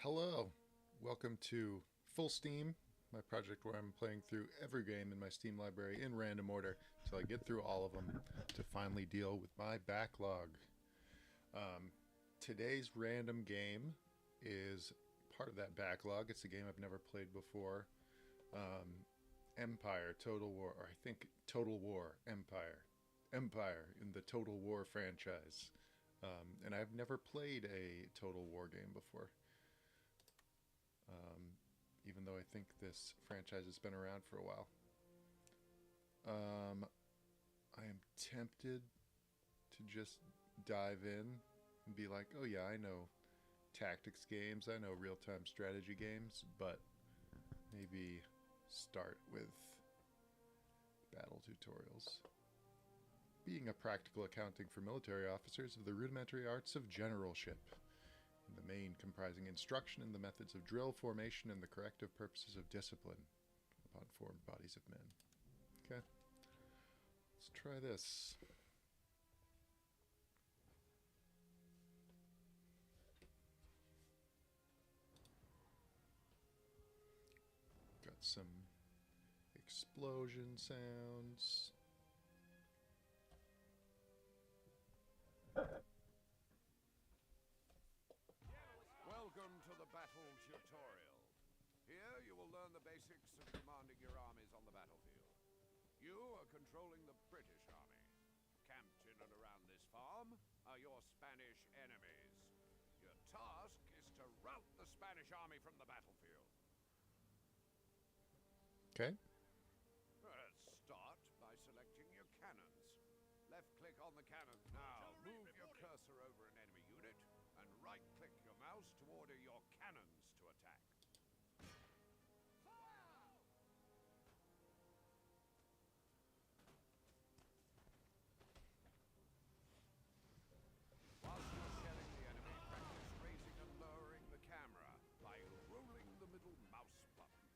Hello, welcome to Full Steam, my project where I'm playing through every game in my Steam library in random order until I get through all of them to finally deal with my backlog. Um, Today's random game is part of that backlog. It's a game I've never played before. Empire, Total War, or I think Total War, Empire in the Total War franchise. And I've never played a Total War game before. Even though I think this franchise has been around for a while. I am tempted to just dive in and be like, oh yeah, I know tactics games, I know real-time strategy games, but maybe start with battle tutorials. Being a practical accounting for military officers of the rudimentary arts of generalship, in the main comprising instruction in the methods of drill, formation, and the corrective purposes of discipline upon formed bodies of men. Okay, let's try this. Got some explosion sounds. Welcome to the battle tutorial. Here you will learn the basics of commanding your armies on the battlefield. You are controlling the British army. Camped in and around this farm are your Spanish enemies. Your task is to rout the Spanish army from the battlefield. Okay. Let's start by selecting your cannons. Left-click on the cannon. Now, move your cursor over an enemy unit and right-click your mouse to order your cannons to attack. Whilst you're shelling the enemy, practice raising and lowering the camera by rolling the middle mouse button.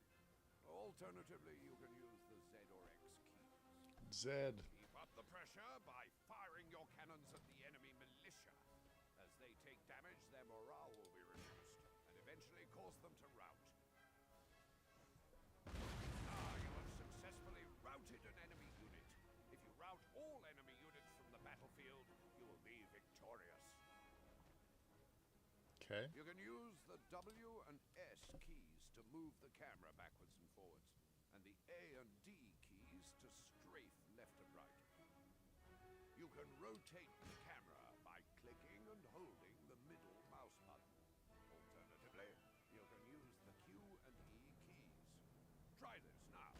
Alternatively, you can use the Z or X keys. Zed. Keep up the pressure by firing your cannons at the enemy militia. As they take damage, their morale will be reduced, and eventually cause them to rout. You have successfully routed an enemy unit. If you rout all enemy units from the battlefield, you will be victorious. Okay. You can use the W and S keys to move the camera backwards and forwards, and the A and D keys to strafe left and right. You can rotate the camera by clicking and holding the middle mouse button. Alternatively, you can use the Q and E keys. Try this now.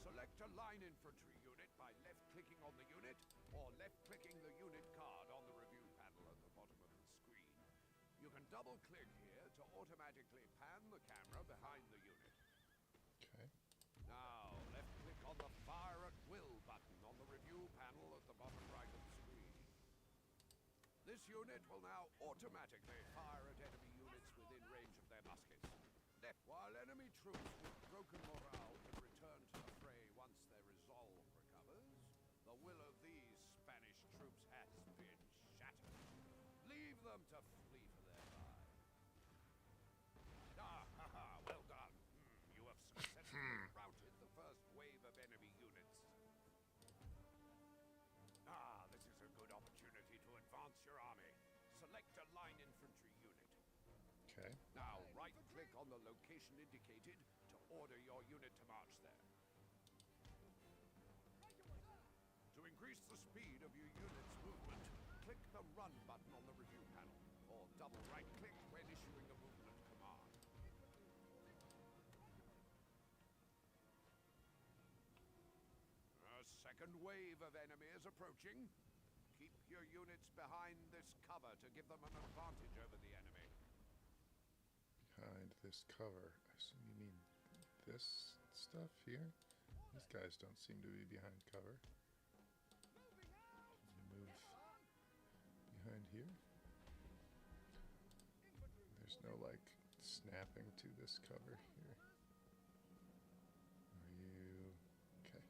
Select a line infantry unit by left-clicking on the unit, or left-clicking the unit card on the review panel at the bottom of the screen. You can double-click here to automatically pan the camera behind the unit. Okay. Now, left-click on the Fire at Will button on the review panel at the bottom right of the screen. This unit will now automatically fire at enemy units within range of their muskets. While enemy troops with broken morale can return to the fray once their resolve recovers, the will of these Spanish troops has been shattered. Leave them to flee for their lives. Well done. You have successfully routed the first wave of enemy units. This is a good opportunity to advance your army. Select a line infantry unit. Okay. Now, right-click on the location indicated to order your unit to march there. To increase the speed of your unit's movement, click the Run button on the review panel, or double right-click when issuing a movement command. A second wave of enemy is approaching. Keep your units behind this cover to give them an advantage over the enemy. Behind this cover. I assume you mean this stuff here? These guys don't seem to be behind cover. Move behind here. There's no like snapping to this cover here. Are you okay?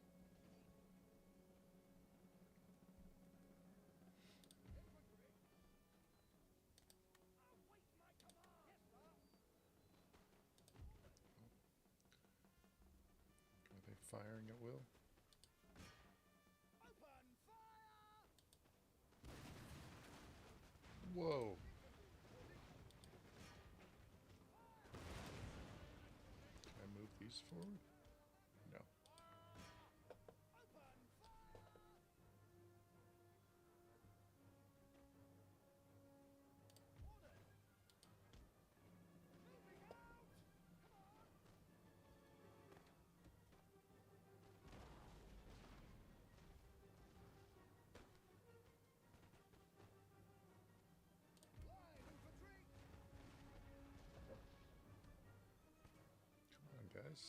firing at will. Whoa. Can I move these forward? No. Come on, guys.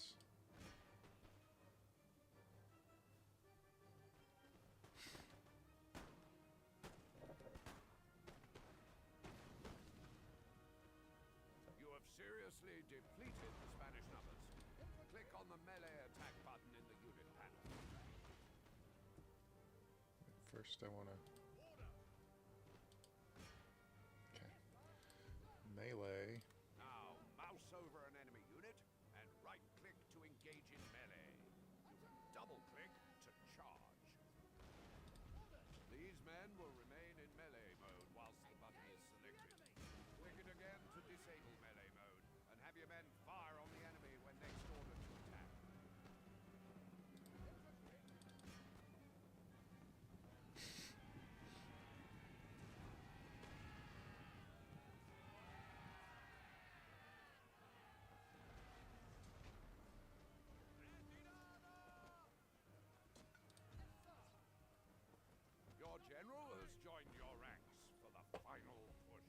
You have seriously depleted the Spanish numbers. Click on the melee attack button in the unit panel. First, I want to. Okay. Melee. Now, mouse over an enemy unit and right-click to engage in melee. You can double-click to charge. These men will remain in melee mode whilst the button is selected. Click it again to disable melee mode, and have your men fire on the enemy when next ordered to attack. Your general has joined your ranks for the final push.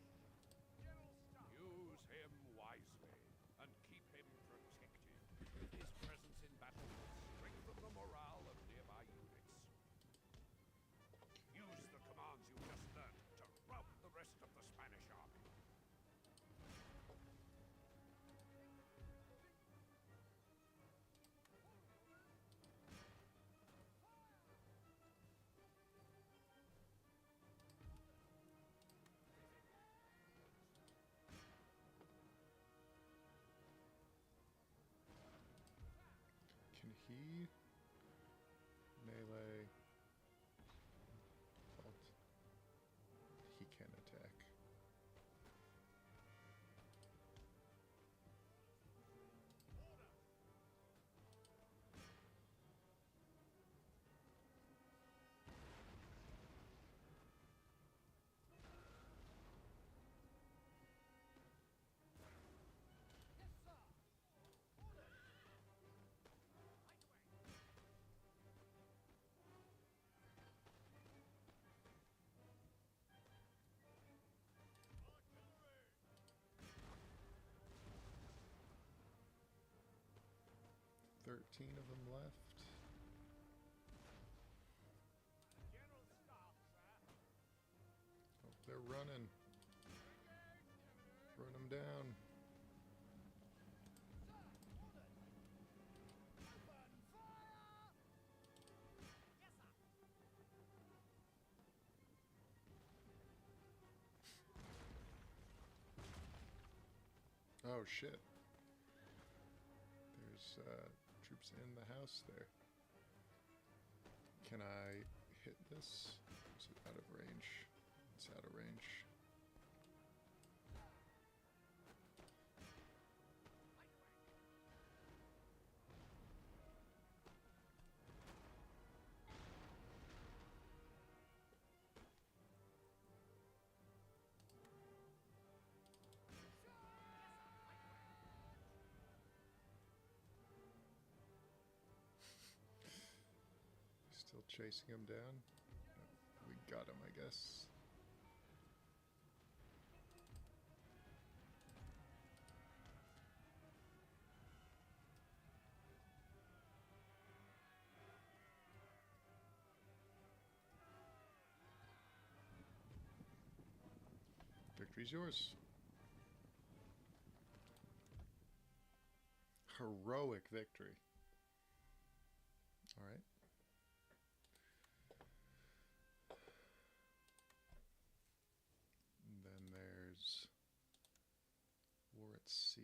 Use him wisely and keep him protected. His presence in battle will strengthen the morale of nearby units. Use the commands you just learned to rout the rest of the Spanish army. Can he melee? Alt. He can attack. Thirteen of them left. Oh, they're running. Run them down. Oh shit. There's troops in the house there. Can I hit this? Is it out of range? It's out of range. Still chasing him down? No, we got him, I guess. Victory's yours. Heroic victory. All right. And then there's War at Sea.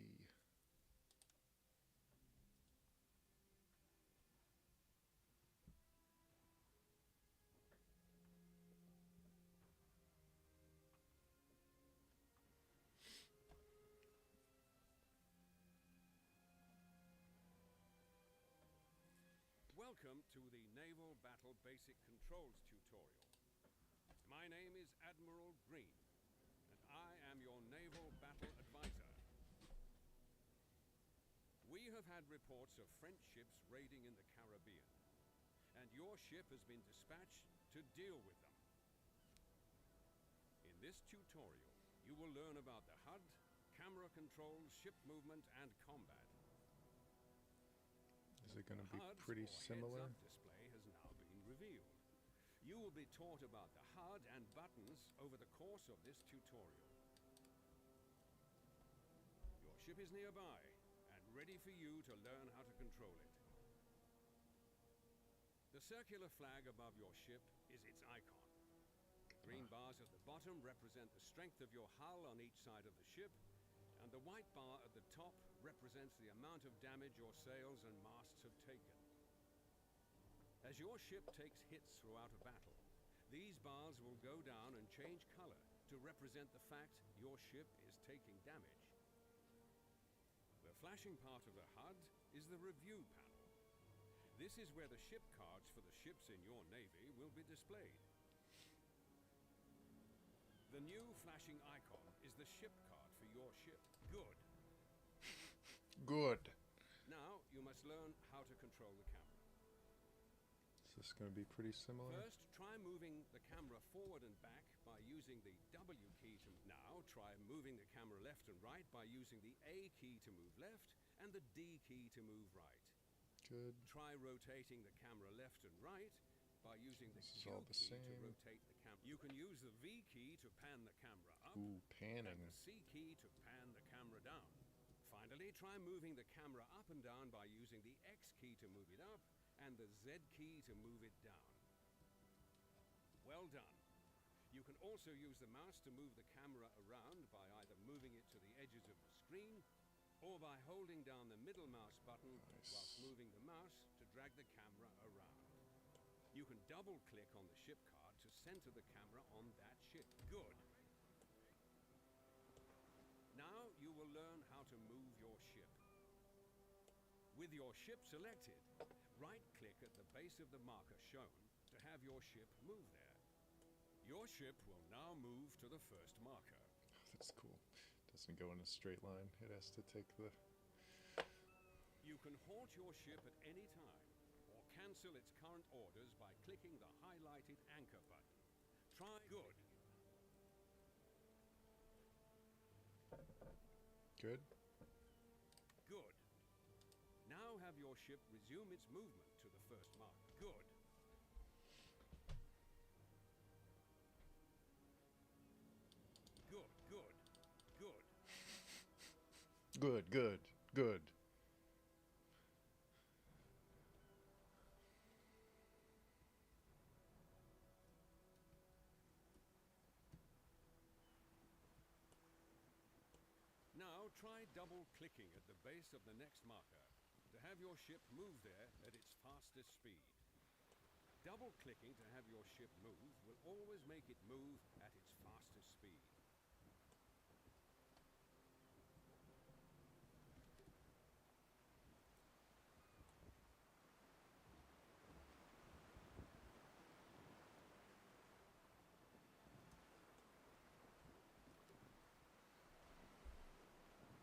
Welcome to the Naval Battle Basic Controls tutorial. My name is Admiral Green, and I am your Naval Battle Advisor. We have had reports of French ships raiding in the Caribbean, and your ship has been dispatched to deal with them. In this tutorial, you will learn about the HUD, camera controls, ship movement, and combat. Is it going to be HUD's pretty or similar? heads-up display has now been revealed. You will be taught about the HUD and buttons over the course of this tutorial. Your ship is nearby and ready for you to learn how to control it. The circular flag above your ship is its icon. Green bars at the bottom represent the strength of your hull on each side of the ship, and the white bar at the top represents the amount of damage your sails and masts have taken. As your ship takes hits throughout a battle, these bars will go down and change color to represent the fact your ship is taking damage. The flashing part of the HUD is the review panel. This is where the ship cards for the ships in your navy will be displayed. The new flashing icon is the ship card for your ship. Good. Good. Now you must learn how to control the camera. Is this going to be pretty similar? First, try moving the camera forward and back by using the W key to... Now, try moving the camera left and right by using the A key to move left and the D key to move right. Good. Try rotating the camera left and right by using the This is Q all the key to same. rotate the camera. You can use the V key to pan the camera up Ooh, panning. and the C key to pan the camera down. Finally, try moving the camera up and down by using the X key to move it up and the Z key to move it down. Well done. You can also use the mouse to move the camera around by either moving it to the edges of the screen or by holding down the middle mouse button whilst moving the mouse to drag the camera around. You can double click on the ship card to center the camera on that ship. Good. Now you will learn how to move your ship. With your ship selected, right-click at the base of the marker shown to have your ship move there. Your ship will now move to the first marker. That's cool. Doesn't go in a straight line. It has to take the... You can halt your ship at any time or cancel its current orders by clicking the highlighted anchor button. Try good. Good? Good. Now have your ship resume its movement to the first marker. Good. Good, good, good. Good, good, good. Now try double-clicking at the base of the next marker to have your ship move there at its fastest speed. Double-clicking to have your ship move will always make it move at its fastest speed.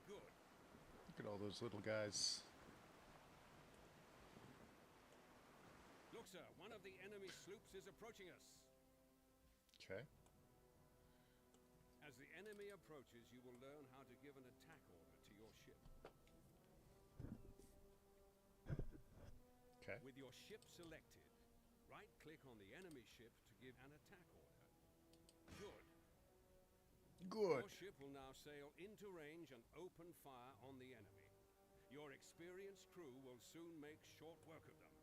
Good. Look at all those little guys. Look, sir, one of the enemy sloops is approaching us. Okay. As the enemy approaches, you will learn how to give an attack order to your ship. Okay. With your ship selected, right-click on the enemy ship to give an attack order. Good. Good. Your ship will now sail into range and open fire on the enemy. Your experienced crew will soon make short work of them.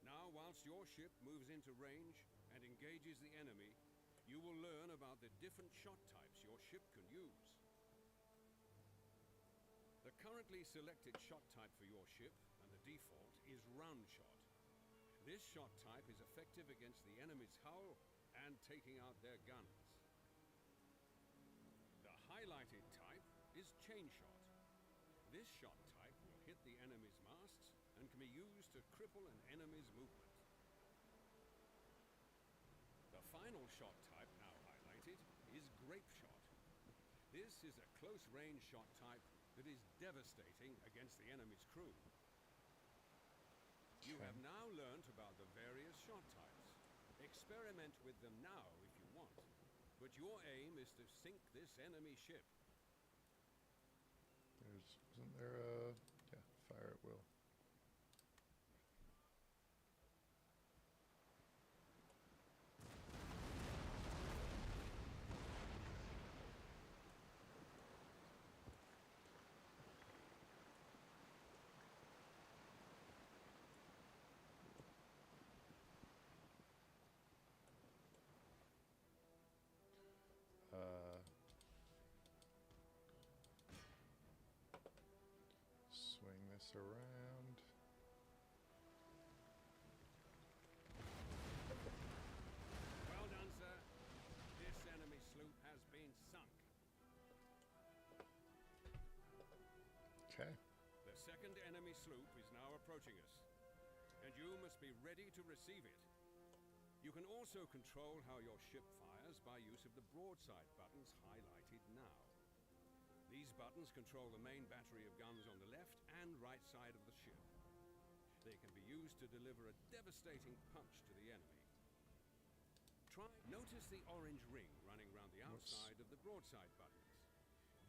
Now, whilst your ship moves into range and engages the enemy, you will learn about the different shot types your ship can use. The currently selected shot type for your ship, and the default, is round shot. This shot type is effective against the enemy's hull and taking out their guns. The highlighted type is chain shot. This shot type will hit the enemy's masts and can be used to cripple an enemy's movement. The final shot type now highlighted is grape shot. This is a close-range shot type that is devastating against the enemy's crew. You have now learnt about the various shot types. Experiment with them now if you want, but your aim is to sink this enemy ship. Isn't there a... yeah, fire at will. Swing this around. Well done, sir. This enemy sloop has been sunk. Okay. The second enemy sloop is now approaching us, and you must be ready to receive it. You can also control how your ship fires by use of the broadside buttons highlighted now. These buttons control the main battery of guns on the left and right side of the ship. They can be used to deliver a devastating punch to the enemy. Notice the orange ring running around the outside of the broadside buttons.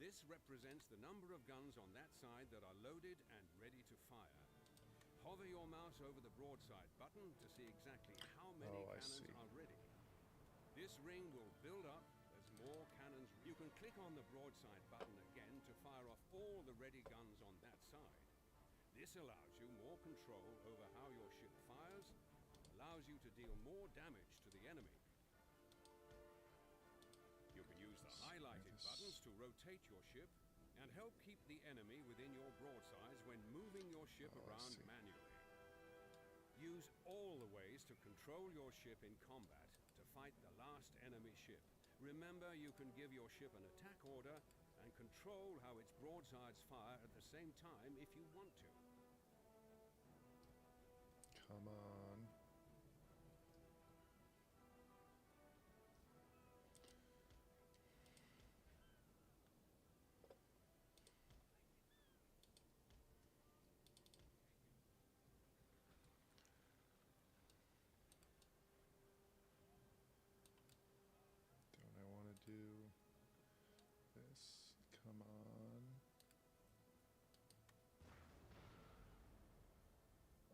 This represents the number of guns on that side that are loaded and ready to fire. Hover your mouse over the broadside button to see exactly how many cannons are ready. This ring will build up as more cannons. You can click on the broadside button again to fire off all the ready guns on that side. This allows you more control over how your ship fires, allows you to deal more damage to the enemy. You can use the highlighted buttons to rotate your ship and help keep the enemy within your broadsides when moving your ship around manually. Use all the ways to control your ship in combat to fight the last enemy ship. Remember, you can give your ship an attack order and control how its broadsides fire at the same time if you want to. Come on. Don't I want to do this? Come on.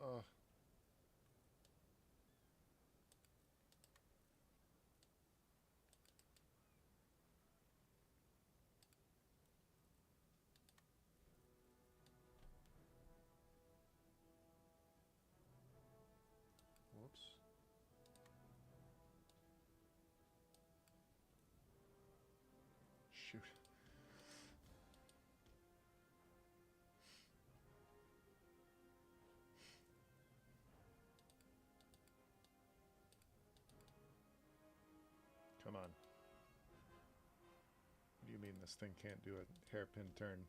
Oh. Whoops. Shoot. Come on. What do you mean this thing can't do a hairpin turn?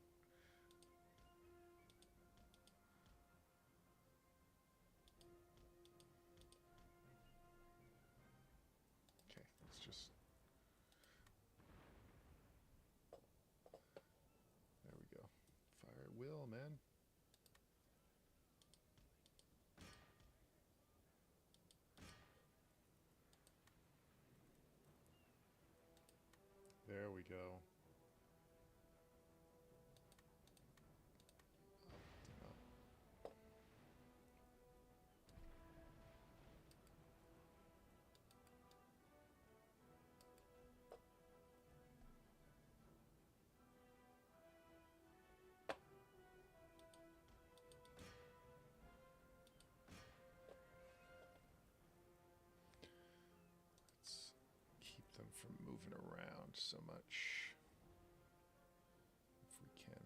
Okay, let's just... there we go. Fire at will, man. There we go. Up and up. Let's keep them from moving around so much if we can.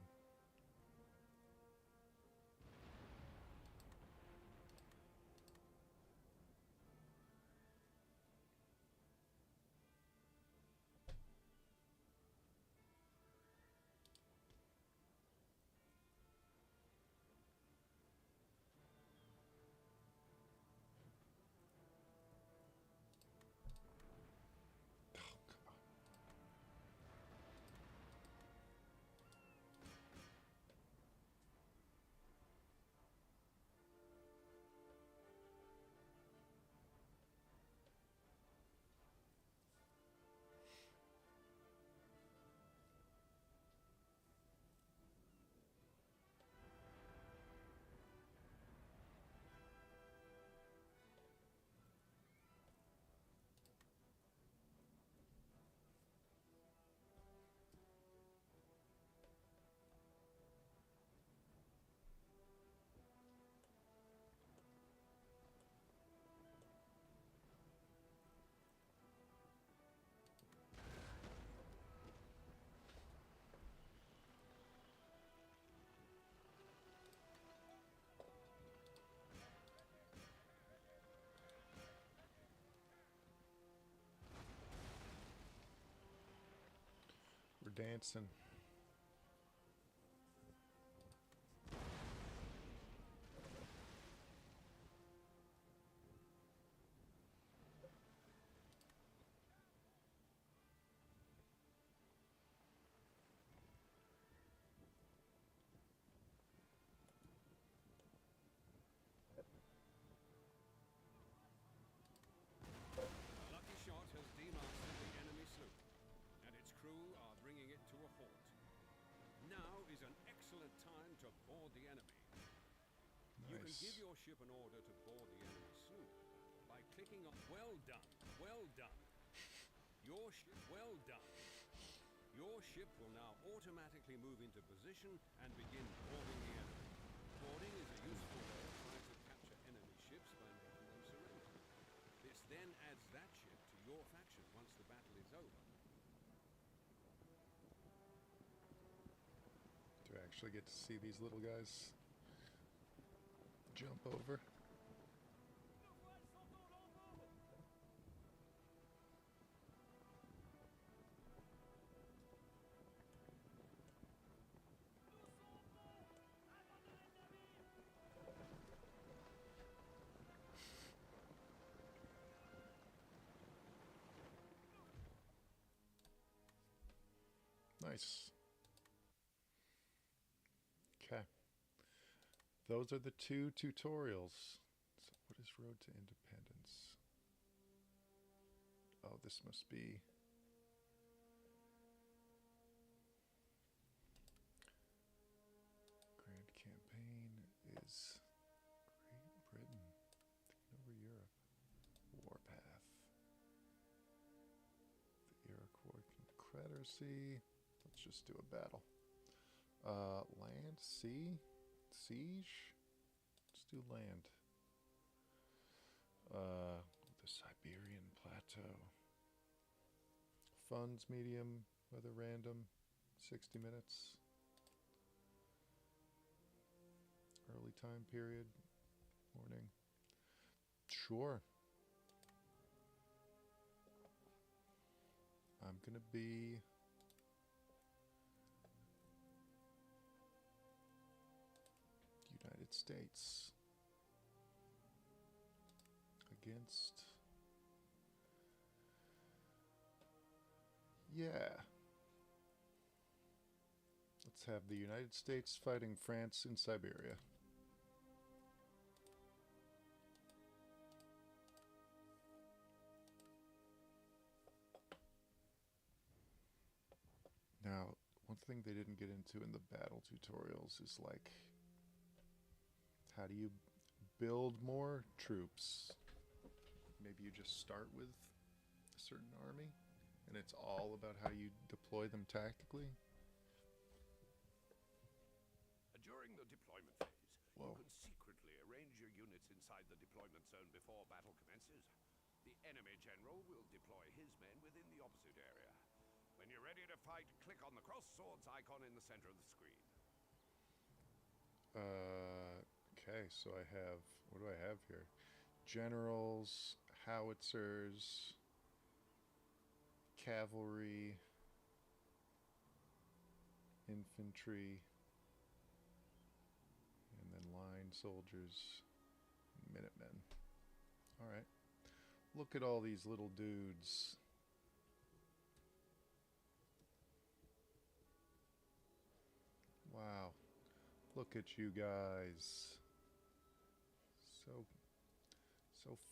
We're dancing. A lucky shot has demastered the enemy sloop, and its crew are bringing it to a halt. Now is an excellent time to board the enemy. You can give Nice. your ship an order to board the enemy sloop by clicking on well done, well done. Your ship, well done. Your ship will now automatically move into position and begin boarding the enemy. Boarding is a useful way of trying to capture enemy ships by making them surrender. This then adds that ship to your faction once the battle is over. Do I actually get to see these little guys jump over? Nice. Okay. Those are the 2 tutorials. So what is Road to Independence? Oh, this must be... Grand Campaign is Great Britain taking over Europe. Warpath. The Iroquois Confederacy. Let's just do a battle. Land, sea, siege. Let's do land. The Siberian Plateau. Funds, medium, weather random, 60 minutes. Early time period, morning. Sure. I'm gonna be United States against, yeah. Let's have the United States fighting France in Siberia. Now, one thing they didn't get into in the battle tutorials is like, how do you build more troops? Maybe you just start with a certain army and it's all about how you deploy them tactically. During the deployment phase, Whoa. you can secretly arrange your units inside the deployment zone before battle commences. The enemy general will deploy his men within the opposite area. When you're ready to fight, click on the cross swords icon in the center of the screen. Okay, so I have, what do I have here? Generals, howitzers, cavalry, infantry, and then line soldiers, Minutemen. Alright. Look at all these little dudes. Wow. Look at you guys. So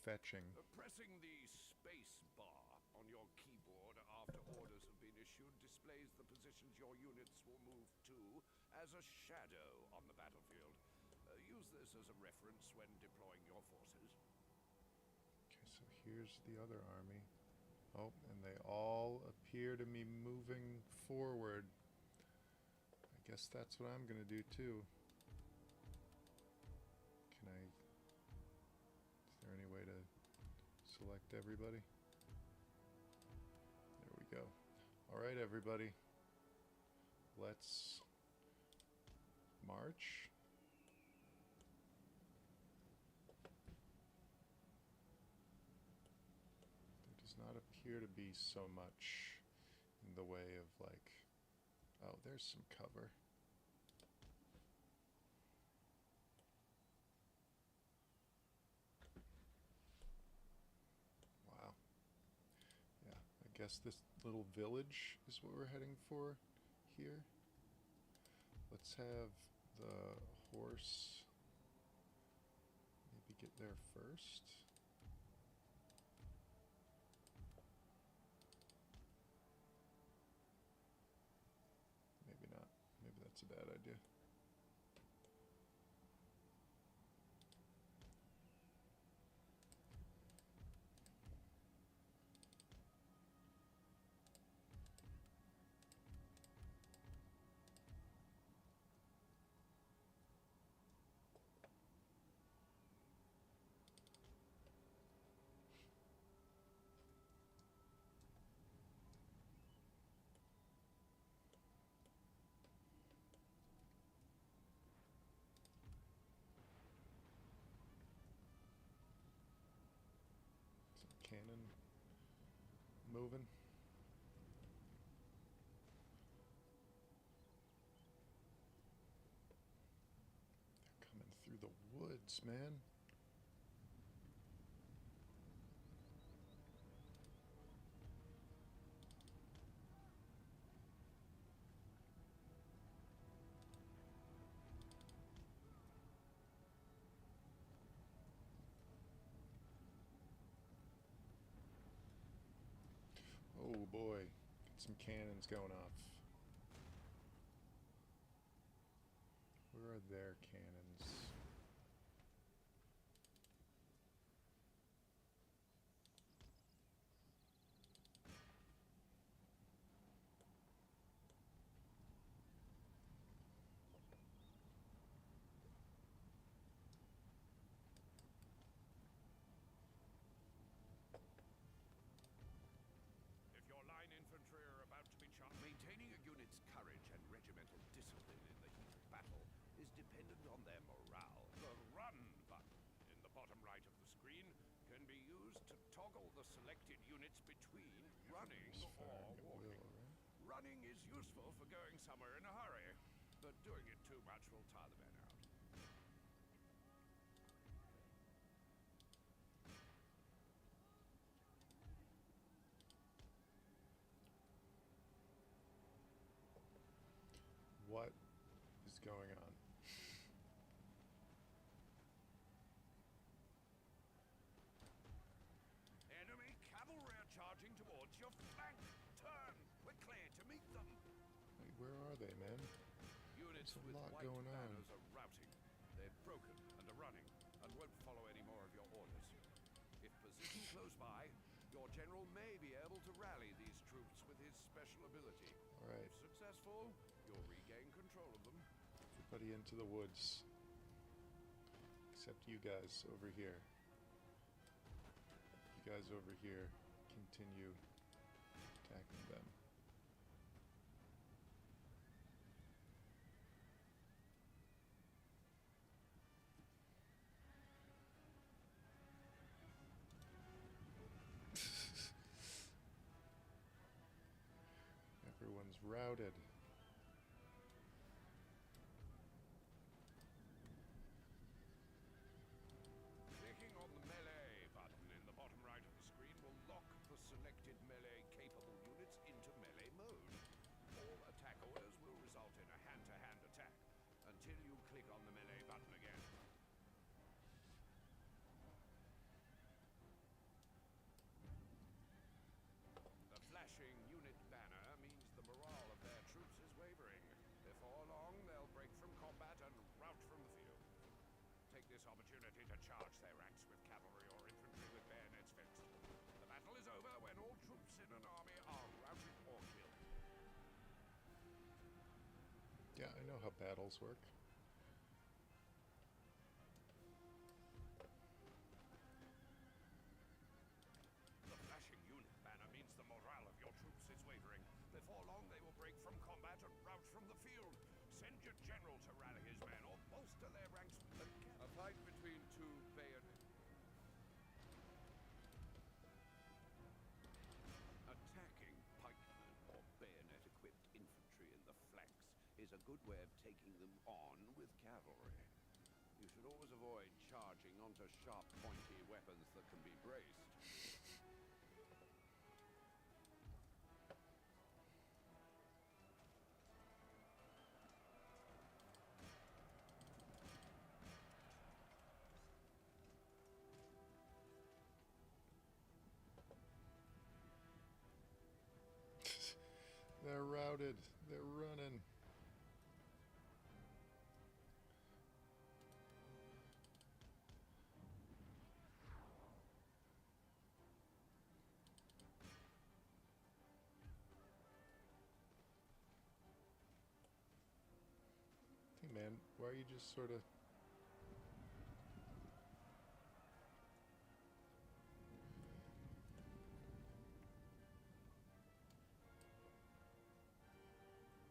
fetching. Pressing the space bar on your keyboard after orders have been issued displays the positions your units will move to as a shadow on the battlefield. Use this as a reference when deploying your forces. Okay, so here's the other army. Oh, and they all appear to be moving forward. I guess that's what I'm gonna do too. Can I... Is there any way to select everybody? There we go. Alright, everybody. Let's march. There does not appear to be so much in the way of, like, Oh, there's some cover. Wow. Yeah, I guess this little village is what we're heading for here. Let's have the horse maybe get there first. Maybe not. Maybe that's a bad idea. Cannon moving. They're coming through the woods, man. Oh boy, get some cannons going off. Where are their cannons? If your line infantry are about to be charged, maintaining a unit's courage and regimental discipline in the heat of battle is dependent on their morale. The run button in the bottom right of the screen can be used to toggle the selected units between running or walking. Running is useful for going somewhere in a hurry, but doing it too much will tire the men out. What is going on? Enemy cavalry are charging towards your flank. Turn quickly to meet them. Wait, where are they, man? Units There's a with lot white going on. banners are routing. They're broken and are running, and won't follow any more of your orders. If positioned close by, your general may be able to rally these troops with his special ability. All right. If successful, you'll regain control of them. Everybody into the woods. Except you guys over here. You guys over here continue attacking them. Everyone's routed. Clicking on the melee button in the bottom right of the screen will lock the selected melee-capable units into melee mode. All attack orders will result in a hand-to-hand attack until you click on the melee button again. The flashing unit banner means the morale of their troops is wavering. Before long, they'll break from combat and rout from the field. Take this opportunity to charge their ranks with cavalry or infantry with bayonets fixed. The battle is over when all troops in an army are routed or killed. Yeah, I know how battles work. The flashing unit banner means the morale of your troops is wavering. Before long, they will break from combat and rout from the field. Send your general to rally his men or bolster their ranks with a fight between two bayonets. Attacking pikemen or bayonet-equipped infantry in the is a good way of taking them on with cavalry. You should always avoid charging onto sharp, pointy weapons that can be braced. They're routed. They're running. Hey man, why are you just sort of...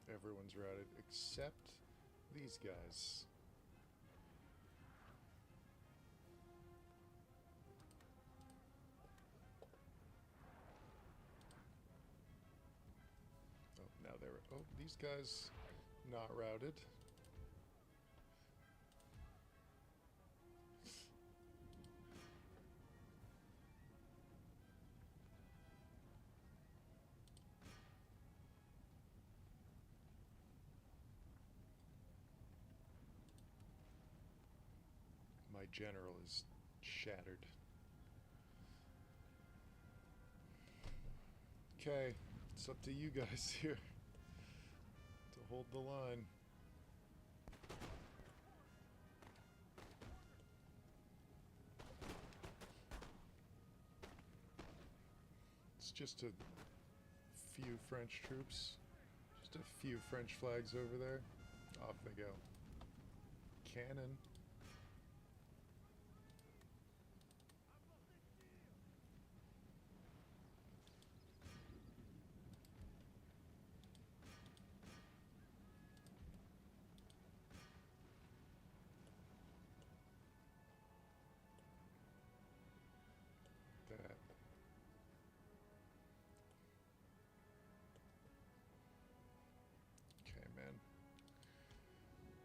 Everyone's routed except these guys. Oh, now they're... Oh, these guys not routed. My general is shattered. Okay, it's up to you guys here to hold the line. It's just a few French troops, just a few French flags over there. Off they go. Cannon. That. Okay, man.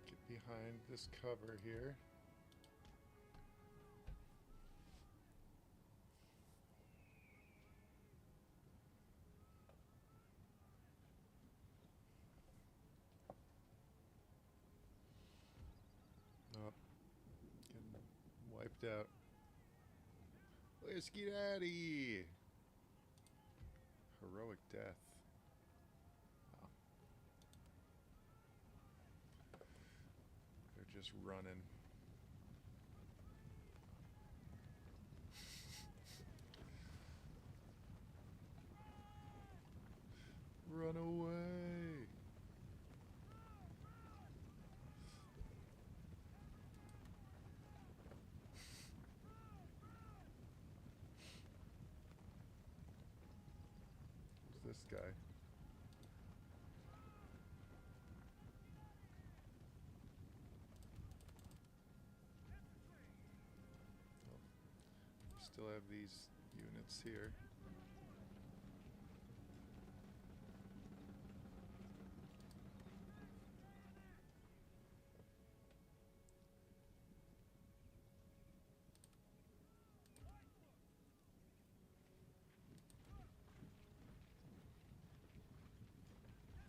Get behind this cover here. Oh, getting wiped out. Whiskey Daddy! Heroic death. Oh. They're just running. Run away! Who's this guy? Oh, we still have these units here.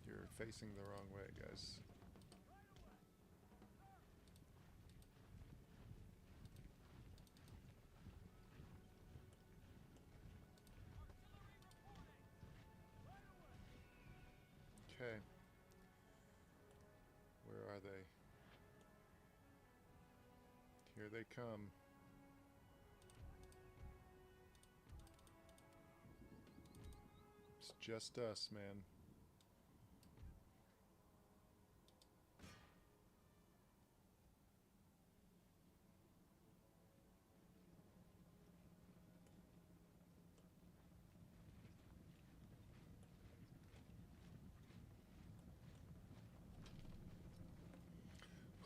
You're facing the wrong way, guys. Okay. Where are they? Here they come. It's just us, man.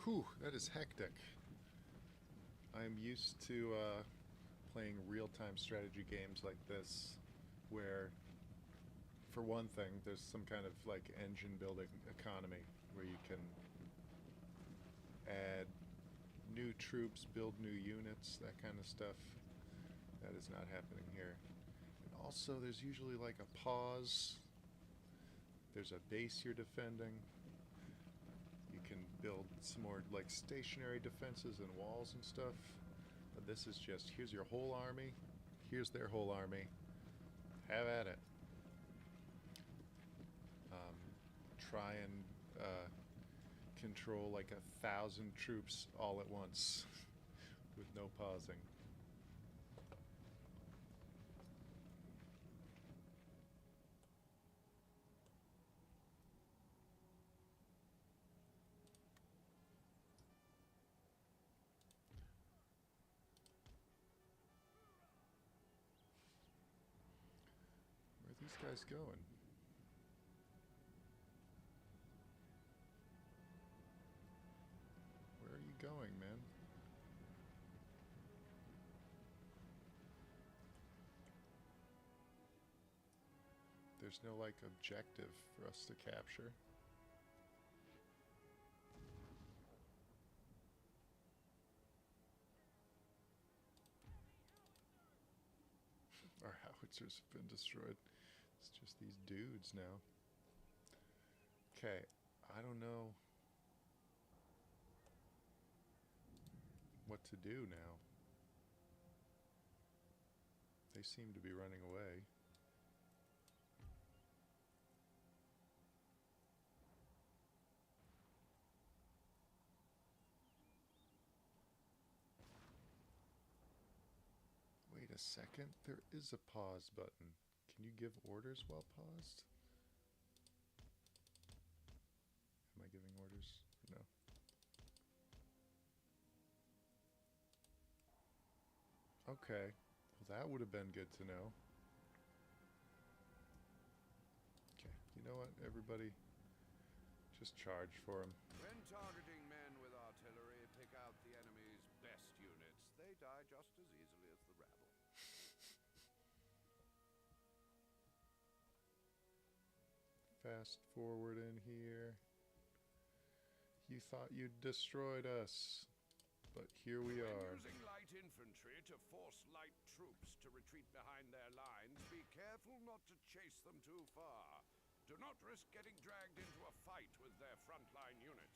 Whew, that is hectic. I'm used to playing real-time strategy games like this, where for one thing, there's some kind of like engine building economy where you can add new troops, build new units, that kind of stuff. That is not happening here. And also, there's usually like a pause. There's a base you're defending. You can build some more like stationary defenses and walls and stuff. But this is just, here's your whole army. Here's their whole army. Have at it. Try and control like 1,000 troops all at once with no pausing. Where are these guys going? Where are you going, man? There's no like objective for us to capture. Our howitzers have been destroyed. It's just these dudes now. Okay, I don't know what to do now. They seem to be running away. Wait a second, there is a pause button. Can you give orders while paused? Am I giving orders? No. Okay, well that would have been good to know. Okay, you know what, everybody? Just charge for him. When targeting men with artillery, pick out the enemy's best units. They die just as easily as the rabble. Fast forward in here. You thought you'd destroyed us, but here we are. When using light infantry to force light troops to retreat behind their lines, be careful not to chase them too far. Do not risk getting dragged into a fight with their frontline units.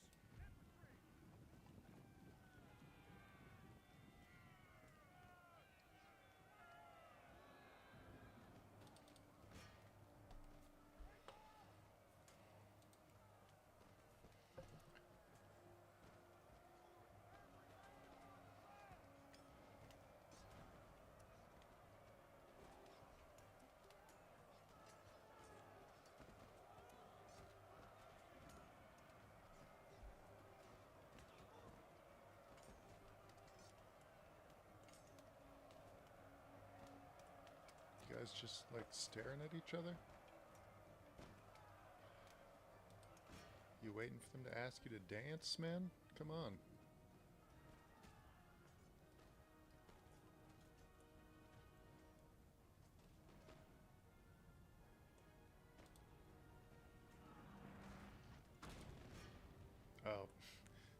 You guys just like staring at each other? You waiting for them to ask you to dance, man? Come on. Oh,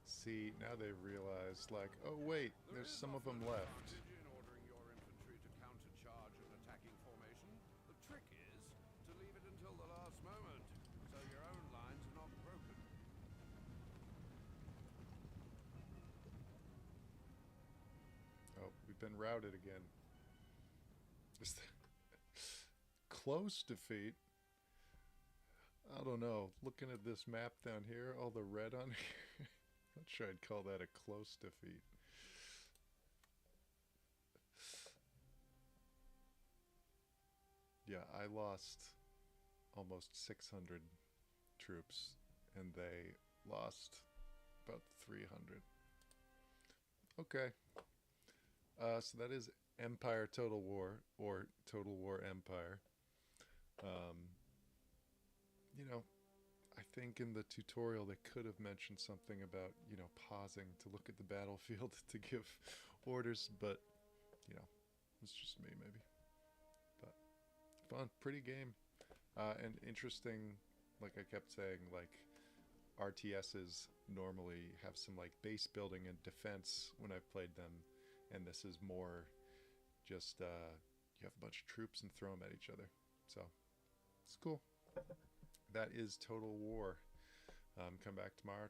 see, now they've realized, like, oh wait, there's some of them left. In ordering your infantry to countercharge an attacking formation, the trick is to leave it until the last moment, so your own lines are not broken. Oh, we've been routed again. Is that close defeat? I don't know. Looking at this map down here, all the red on here, not sure I'd call that a close defeat. Yeah, I lost almost 600 troops, and they lost about 300. Okay. So that is Empire Total War, or Total War Empire. You know, I think in the tutorial they could have mentioned something about, you know, pausing to look at the battlefield to give orders, but, you know, it's just me maybe. But fun, pretty game. And interesting, like I kept saying, like RTSs normally have some like base building and defense when I've played them, and this is more just you have a bunch of troops and throw them at each other. So it's cool. That is Total War. Come back tomorrow